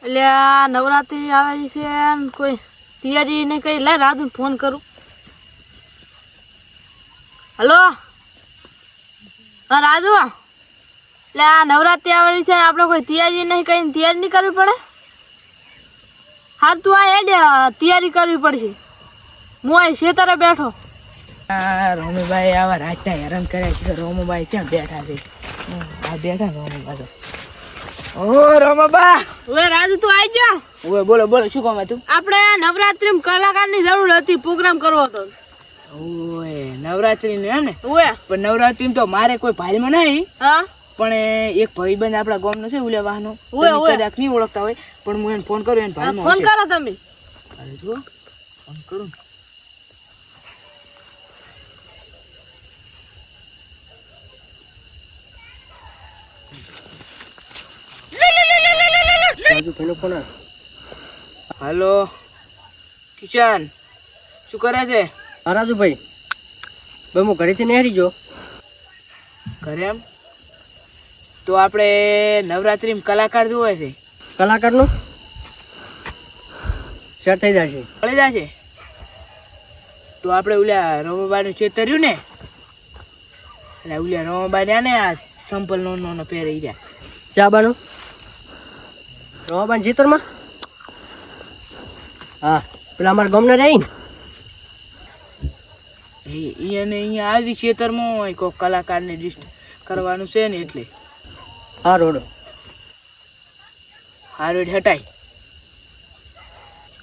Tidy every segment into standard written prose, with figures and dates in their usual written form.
એટલે આ નવરાત્રી આવે છે ને કોઈ તૈયારી નહીં કરી. લે રાજુ ફોન કરું. હલો હા રાજુ, એટલે આ નવરાત્રી આવવાની છે ને આપણે કોઈ તૈયારી નહીં કરીને તૈયારી નહીં કરવી પડે? હા તું આ હેડ તૈયારી કરવી પડશે. હું અહીં શેતરે બેઠો. રોમુભાઈ આવા રાતના હેરાન કરે છે. રોમુભાઈ ક્યાં બેઠા છે? આ બેઠા રોમુભાઈ. ઓ રોમબા, ઓય રાજુ તું આવી જા. ઓય બોલો બોલો, શું કામ હતું? આપણે નવરાત્રીમાં કલાકારની જરૂર હતી, પ્રોગ્રામ કરવો હતો. ઓય નવરાત્રી ને ને? ઓય પણ નવરાત્રી તો મારે કોઈ ભાઈમાં નહીં. હા પણ એક ભાઈબંધ આપણા ગામનો છે ઉલેવાનો. ઓય ઓય કદાચ નહીં ઓળખતા હોય, પણ હું એને ફોન કર્યો, એને ભાઈમાં ફોન કરો તમે. અરે જો ફોન કરું. હેલો કિશન, શું કરે છે? રાજુભાઈ ભાઈ હું ઘરેથી નીકળી ગયો. ઘરે એમ? તો આપણે નવરાત્રીમાં કલાકાર જોવે છે. કલાકારનું સેટ થઈ જશે. મળી જશે તો આપણે ઓલા રોમાબાઈનું ચેતર્યું ને, એટલે ઓલા રોમાબાઈ ને આ સંપલ નો પહેરી જાય. ચા બાનું રવાબાન ચિત્રમાં. હા પેલા અમારા ગામના રહી ને એને અહીંયા આવી ખેતરમાં હોય કોઈ કલાકારને ડિસ્ટ કરવાનું છે ને, એટલે હા રોડો હારો હટાય.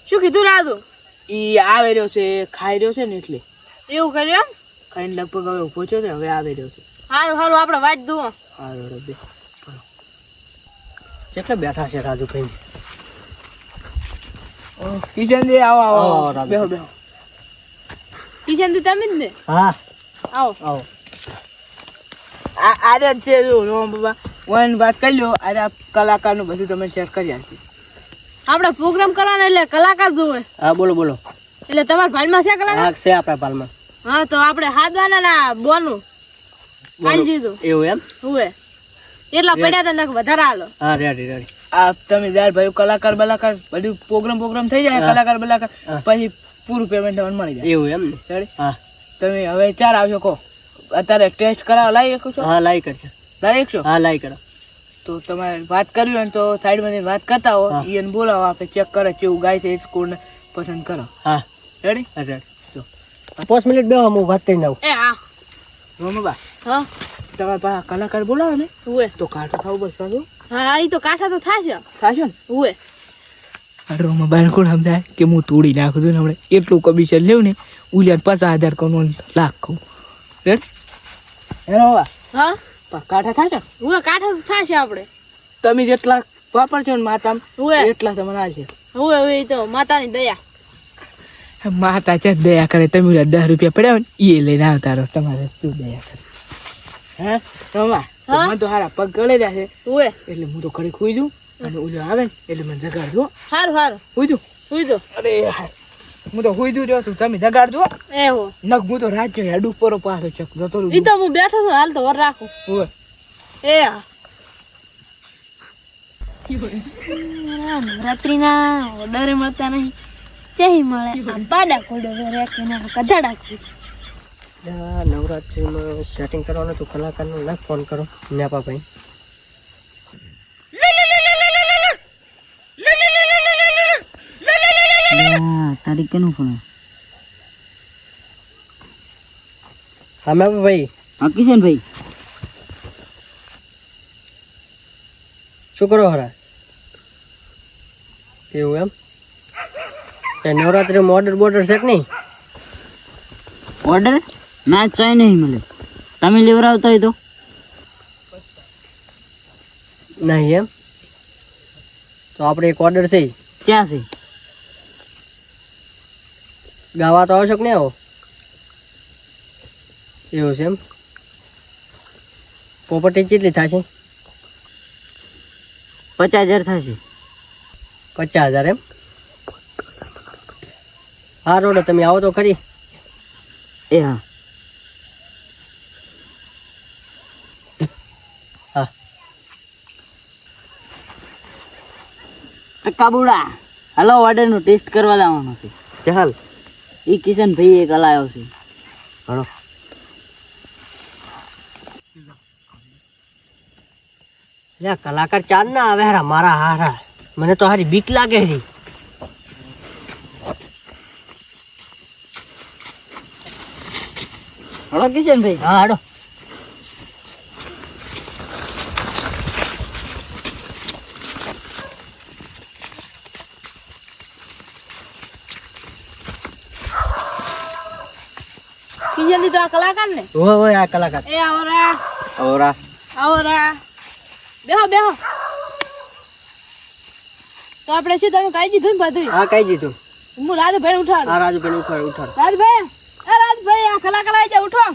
શું કીધું રાજુ? ઈ આવે રહ્યો છે, ખાઈ રહ્યો છે ને, એટલે એવું કર્યું એમ? ખાઈને લગભગ હવે ઉભો છે ને, હવે આવે રહ્યો છે. સારું સારું આપણે વાટ દઉં. હારો બે કેટલા બેઠા છે રાજુભાઈ? કિશનજી આવો આવો આવો, આવો. રાજુ. બેહો બેહો. કિશન તું તમે જ ને? હા આવો. આવો. આ આરે જ છે જો રોમ બાબા, વન વાત કરી લ્યો. આરે આ કલાકારનું બધું તમે ચેક કરી આપી. આપણે પ્રોગ્રામ કરવાનો એટલે કલાકાર જોવે. હા બોલો બોલો. એટલે તમારા ભાઈમાં છે કલાકાર? હા છે આપણા પાલમાં. હા તો આપણે હાથવાના ના બોનું હાલ દીધું. એવું એમ? હુએ એટલા પડ્યા હતા ને વધારે હાલો. હા રેડી રેડી. આ તમે દાર ભાઈ કલાકાર બલાકાર બધું પ્રોગ્રામ થઈ જાય. હા. કલાકાર બલાકાર હા. પછી પૂરું પેમેન્ટ તમને મળી જાય. એવું એમ ને? રેડી? હા તમે હવે ચાર આવશો કહો. અત્યારે ટેસ્ટ કરાવવા લાવી શકો છો? હા લાઈ કરશે. લાવી શકશો? હા લાઈ કરો. તો તમારે વાત કરવી હોય ને તો સાઈડમાં વાત કરતા હો, હા. એને બોલાવો, આપણે ચેક કરે કેવું ગાય છે એ સ્કોરને પસંદ કરો. હા રેડી? હા રેડી. જો 5 મિનિટ બેહો, હું વાત કરીને આવું. એ હા રોમબા, હા તમારા પાસે કલાકાર બોલાવે ને હુએ. તો કાઢો ખાવું બસ પાછું હા એ તો કાંઠા તો થાશે. થશે ને. હુએ રોમબા કોણ સમજાય કે હું તોડી નાખું છું ને હમણાં એટલું કમિશન લેવું ને, ઉલિયાન 50,000 કરોડ લાખ કહું. રેડી? હેલો હા કાંઠા થશે. હુએ કાંઠા તો થાશે આપણે. તમે જેટલા વાપરશો ને માતામાં હુએ એટલા તમને આવશે. હુએ હુએ એ તો માતાની દયા. માતા છે દયા કરે. તમે ઓલા 10 રૂપિયા પડ્યા હોય ને એ લઈને આવતા રહો, તમારે શું દયા કરે. હે રોમા, હા? મને તો હારા પગ ગળે રહ્યા છે, હુએ એટલે હું તો ઘડી ખુઈ જઉં અને ઓલો આવે ને એટલે મને જગાડજો. સારું સારું ખુઈ જઉં. હુઈ તો અરે હાય, હું તો ખુઈ રહ્યો છું, તમે જગાડજો. એ હો નખ હું તો રાત જોઈ હેડ ઉપર પાછો ચક જતો એ તો હું બેઠો છું હાલ તો વર રાખું. હોય. એ હા નવરાત્રીના ઓર્ડર મળતા નહીં. ચહી મળે આ બાડા કોડો રેકેના કધાડા નવરાત્રીમાં સેટિંગ કરવાનું તો કલાકારનું લાખ ફોન કરો નેપા ભાઈ. તારીખ કેનું ફોન? હા મેપા ભાઈ હા કિશનભાઈ. શું કરો હરા? એવું એમ? નવરાત્રીમાં ઓર્ડર બોર્ડર છે કે નહીં? ઓર્ડર ના ચાય નહીં મળે. તમે લેવરાવતા હોય તો નહીં એમ? તો આપણે એક ઓર્ડર છે. ક્યાં છે? ગાવા તો આવશો કે નહીં આવો? એવું છે એમ? પ્રોપર્ટી કેટલી થશે? 50,000 થશે. 50,000 એમ? હા રોડો તમે આવો તો ખરી. એ હા હા કાબુડા હાલો ઓર્ડરનો ટેસ્ટ કરવા લાવવાનો છે. ચાલ એ કિશનભાઈ એક હલાયો છે. હાલો લે કલાકાર ચાર ના આવે હારા મારા હારા મને તો હારી બીક લાગે છે. હલો કિશનભાઈ. હા હાડો કિશનથી તો આ કલાકાર ને ઓય આ કલાકાર એ આવરા ઓરા આવરા બેહો બેહો. તો આપણે શું તમે કાઈ દીધું ને બધું? હા કઈ દીધું. હું રાજભાઈ ઉઠાડું. હા રાજુભાઈ ઉઠાડ ઉઠાડ. રાજભાઈ એ રાજભાઈ આ કલાકાર આવી જા ઉઠો.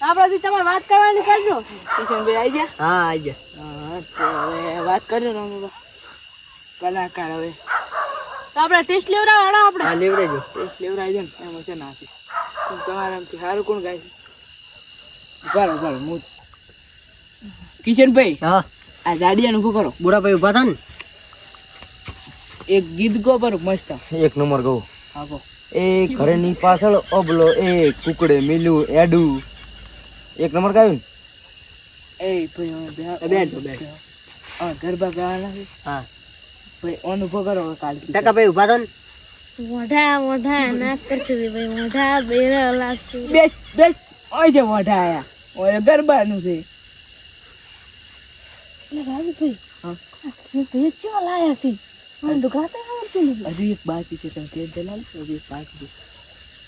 આપણાથી તમારે વાત કરવાની કરજો. કિશનભાઈ આવી જા. હા આઈ જા. હા તો હવે વાત કરજો રમવા કલાકાર. હવે તો આપણે ટેસ્ટ લેવડાવવાનો આપણે. હા લેવરેજો. ટેસ્ટ લેવડાવી દે ને એમાં છે નાખી તમારા આમથી સારું કોણ ગાય છે? બરાબર હું કિશનભાઈ હા આ દાડિયાનું શું કરો? બુડાભાઈ ઉભા થા ને. એક ગીત ગો પર મસ્ત. એક નંબર કહું. હા ગો. એ ઘરની પાછળ અબલો એ કુકડે મિલું એડું એક નંબર ગાયું ને? એ ભાઈ બેઠો બેઠો. હા ગરબા ગાવાના છે હા ભાઈ અનુભવ કરો હવે કાલથી. ટકાભાઈ ઉભા થા ને. મોઢા મોઢા ના કરશું ભાઈ મોઢા બેરા લાગશે. બેસ બેસ ઓય જે મોઢા આયા ઓય ગરબાનું છે. રાજભાઈ હા તે ચો લાયા છે મને તો ગાતા આવડતું નથી. હજુ એક બાકી છે તમે તેલ જલાલ હજુ એક બાકી છે.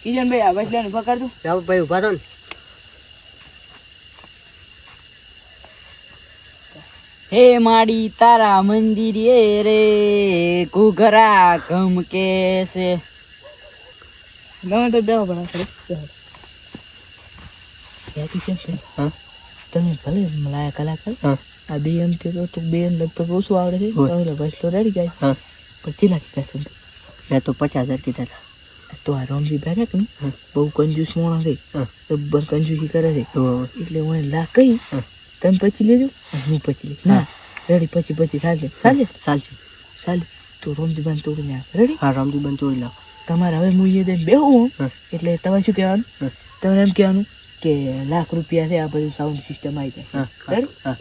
કિશનભાઈ આ વસલાનું પકડ દો. રાવભાઈ ઉભા થા ને. હે માડી તારા મંદિરે રે ઘૂઘરા ઘમકે છે. ના તો બેહો બના ખરે બેહો. યાદ છે છે હા તમે ભલે મલાયા કલાકાર હા આ બે એમ થયો તો બે લગભગ ઓછું આવડે છે. હોય. હવે વસલો રેડી જાય હા પણ ચીલા કીધા તમે મેં તો 50,000 કીધા હતા. તો આ રોમજી બેઠા કે ને હા. બહુ કંજૂસ મોણો છે. હા જબ્બર કંજૂસી કરે છે તો એટલે હું એને લાખ કહી હા. તમે પછી લેજો અને હું પછી લઈશ. ના રેડી પછી ચાલશે ચાલશે ચાલશે. ચાલે તો રોમજીબાન તોડીને આપ રેડી. હા રામજી બંધ તોડી લાવ. તમારે હવે હું એ દઈને બેહું હા. એટલે તમારે શું કહેવાનું હા. તમારે એમ કહેવાનું કે લાખ રૂપિયા છે આ બધું સાઉન્ડ સિસ્ટમ આવી જાય. હા રેડી હા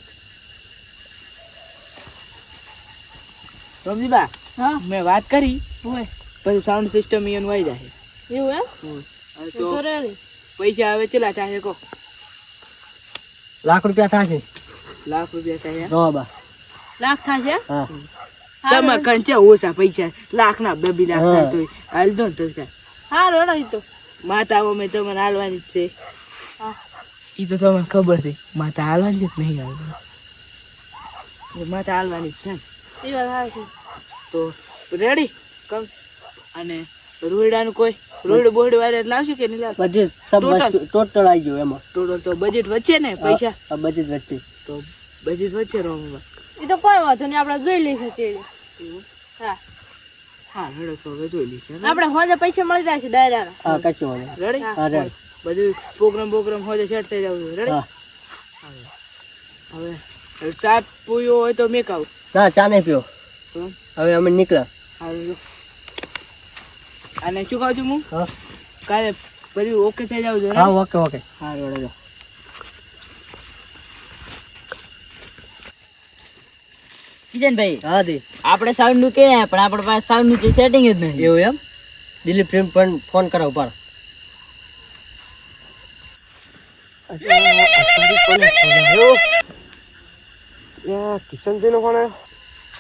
રોમજીબા હા મેં વાત કરી હોય બધું સાઉન્ડ સિસ્ટમ એનું આવી જાય. એવું એમ હવે તો તો રેડી. પૈસા હવે ચેલા થાય કહો? લાખ રૂપિયા થશે. લાખ રૂપિયા થાય રોબા લાખ થશે. હા તમે કંચા ઓછા પૈસા લાખ ના 2 લાખ થાય તોય હાલ દો ને તો થાય. હા રેડી તો માતાઓ મેં તમને હાલવાની જ છે. હા એ તો તમને ખબર છે માતા હાલવાની છે કે નહીં હાલવાની? માતા હાલવાની જ છે ને. એ વાત સાચી. તો રેડી કમ અને રોયડાનું કોઈ રોયડો બોયડો વાળે લાવશે કે નહીં લાવશે? બજેટ સબ Total. ટોટલ આવી ગયો એમાં. ટોટલ તો બજેટ વચ્ચે ને પૈસા આ બજેટ વચ્ચે. તો બજેટ વચ્ચે રોમમાં. એ તો કોઈ વાંધો નહીં આપણે જોઈ લઈશું તે. હા હા રેડો તો હવે જોઈ લઈશું. આપણે હોજે પૈસા મળી જાય છે ડાયરા. હા કચ્ચો વાળો. રેડી હા રેડ. બધું પ્રોગ્રામ હોજે સેટ થઈ જવું રેડી. હા હવે ચા પીવો હોય તો મેં કહું. ના ચા નહીં પીવો. હમ. હવે અમે નીકળ્યા. સારું જો. અને શું કહું છું હું હા કાલે બધું ઓકે થઈ જાવ છો હા ઓકે ઓકે. હા રેડો. કિશનભાઈ હા દી આપણે સાઉન્ડ નું કે પણ આપણા પાસે સાઉન્ડ નું સેટિંગ જ નહીં. એવું એમ. દિલીપ પ્રેમ પણ ફોન કરાવ પર. કિશનજી નો ફોન આવ્યો.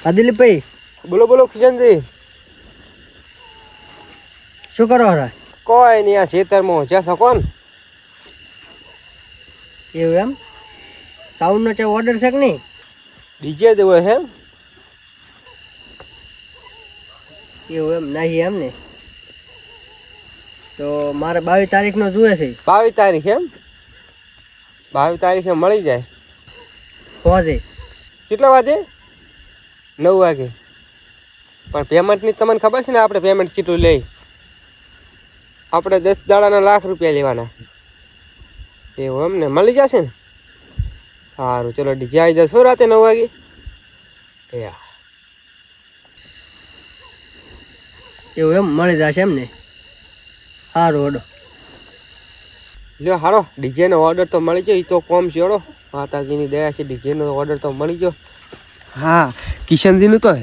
હા દિલીપભાઈ બોલો બોલો કિશનજી. શું કરો હરા? કોઈ નહીં આ ખેતરમાં જ્યાં શકો ને. એવું એમ. સાઉન્ડ નો ચા ઓર્ડર છે કે નહીં? ડીજે દેવો છે એમ. એવું એમ નહીં એમ ને. તો મારે 22 તારીખનો જોઈએ છે. 22 તારીખ એમ. 22 તારીખે મળી જાય. પહોંચે કેટલા વાગે? 9 વાગે. પણ પેમેન્ટની તમને ખબર છે ને આપણે પેમેન્ટ કેટલું લઈ? આપણે 10 દાડાના લાખ રૂપિયા લેવાના. એવું એમ ને મળી જશે ને? સારું ચલો ડીજે આવી જશો રાતે 9 વાગે એ હા. એવું એમ મળી જશે એમ ને સારું હડો લ્યો હારો ડીજેનો ઓર્ડર તો મળી ગયો એ તો કોમ છે હળો માતાજીની દયા છે ડીજેનો ઓર્ડર તો મળી ગયો હા કિશનજીનું તો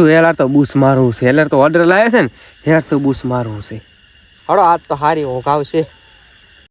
હેલાર તો બૂસ મારવું છે હેલાર તો ઓર્ડર લાવ્યો છે ને હેર તો બૂસ મારવું છે હળો આજ તો સારી ઊંઘ આવશે